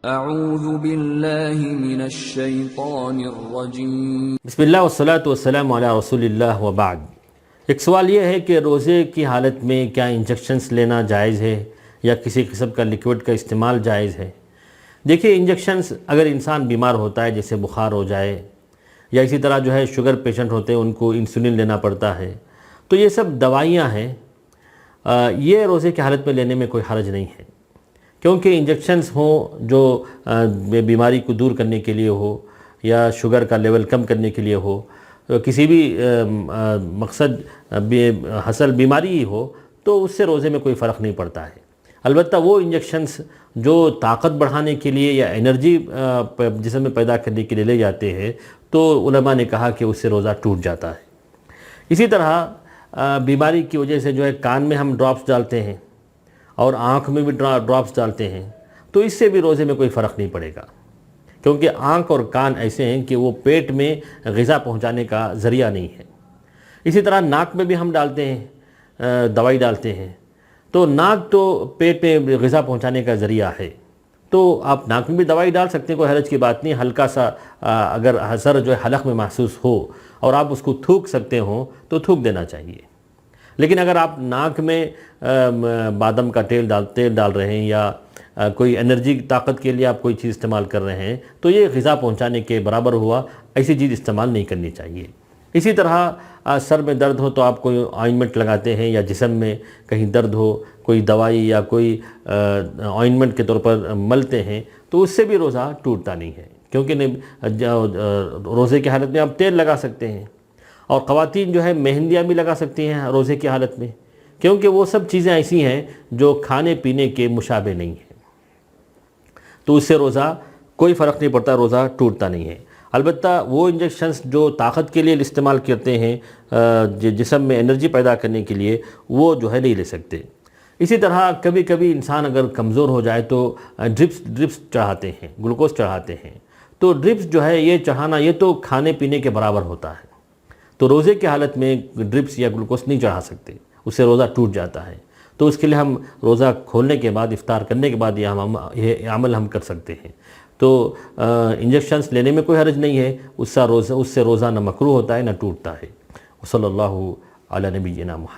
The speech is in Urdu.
اعوذ باللہ من الشیطان الرجیم۔ بسم اللہ والصلاة والسلام علی رسول اللہ وبعد۔ ایک سوال یہ ہے کہ روزے کی حالت میں کیا انجیکشنز لینا جائز ہے یا کسی قسم کا لیکوڈ کا استعمال جائز ہے؟ دیکھیے، انجیکشنز اگر انسان بیمار ہوتا ہے، جیسے بخار ہو جائے یا اسی طرح جو ہے شوگر پیشنٹ ہوتے ہیں، ان کو انسولین لینا پڑتا ہے، تو یہ سب دوائیاں ہیں، یہ روزے کی حالت میں لینے میں کوئی حرج نہیں ہے، کیونکہ انجیکشنز ہوں جو بیماری کو دور کرنے کے لیے ہو یا شوگر کا لیول کم کرنے کے لیے ہو، کسی بھی مقصد حاصل بیماری ہی ہو، تو اس سے روزے میں کوئی فرق نہیں پڑتا ہے۔ البتہ وہ انجیکشنز جو طاقت بڑھانے کے لیے یا انرجی جسم میں پیدا کرنے کے لیے لے جاتے ہیں، تو علماء نے کہا کہ اس سے روزہ ٹوٹ جاتا ہے۔ اسی طرح بیماری کی وجہ سے جو ہے کان میں ہم ڈراپس ڈالتے ہیں اور آنکھ میں بھی ڈراپس ڈالتے ہیں، تو اس سے بھی روزے میں کوئی فرق نہیں پڑے گا، کیونکہ آنکھ اور کان ایسے ہیں کہ وہ پیٹ میں غذا پہنچانے کا ذریعہ نہیں ہے۔ اسی طرح ناک میں بھی ہم ڈالتے ہیں، دوائی ڈالتے ہیں، تو ناک تو پیٹ میں غذا پہنچانے کا ذریعہ ہے، تو آپ ناک میں بھی دوائی ڈال سکتے ہیں، کوئی حرج کی بات نہیں۔ ہلکا سا اگر اثر جو ہے حلق میں محسوس ہو اور آپ اس کو تھوک سکتے ہوں تو تھوک دینا چاہیے۔ لیکن اگر آپ ناک میں بادام کا تیل ڈال رہے ہیں یا کوئی انرجی طاقت کے لیے آپ کوئی چیز استعمال کر رہے ہیں، تو یہ غذا پہنچانے کے برابر ہوا، ایسی چیز استعمال نہیں کرنی چاہیے۔ اسی طرح سر میں درد ہو تو آپ کوئی آئنمنٹ لگاتے ہیں، یا جسم میں کہیں درد ہو کوئی دوائی یا کوئی آئنمنٹ کے طور پر ملتے ہیں، تو اس سے بھی روزہ ٹوٹتا نہیں ہے، کیونکہ روزے کی حالت میں آپ تیل لگا سکتے ہیں، اور خواتین جو ہے مہندیاں بھی لگا سکتی ہیں روزے کی حالت میں، کیونکہ وہ سب چیزیں ایسی ہیں جو کھانے پینے کے مشابہ نہیں ہیں، تو اس سے روزہ کوئی فرق نہیں پڑتا، روزہ ٹوٹتا نہیں ہے۔ البتہ وہ انجیکشنز جو طاقت کے لیے استعمال کرتے ہیں، جسم میں انرجی پیدا کرنے کے لیے، وہ جو ہے نہیں لے سکتے۔ اسی طرح کبھی کبھی انسان اگر کمزور ہو جائے تو ڈرپس چڑھاتے ہیں، گلوکوز چڑھاتے ہیں، تو ڈرپس جو ہے یہ چڑھانا یہ تو کھانے پینے کے برابر ہوتا ہے، تو روزے کی حالت میں ڈرپس یا گلوکوز نہیں چڑھا سکتے، اس سے روزہ ٹوٹ جاتا ہے۔ تو اس کے لیے ہم روزہ کھولنے کے بعد، افطار کرنے کے بعد یہ عمل ہم کر سکتے ہیں۔ تو انجیکشنز لینے میں کوئی حرج نہیں ہے، اس سے روزہ نہ مکروہ ہوتا ہے نہ ٹوٹتا ہے۔ صلی اللہ علی نبینا محمد۔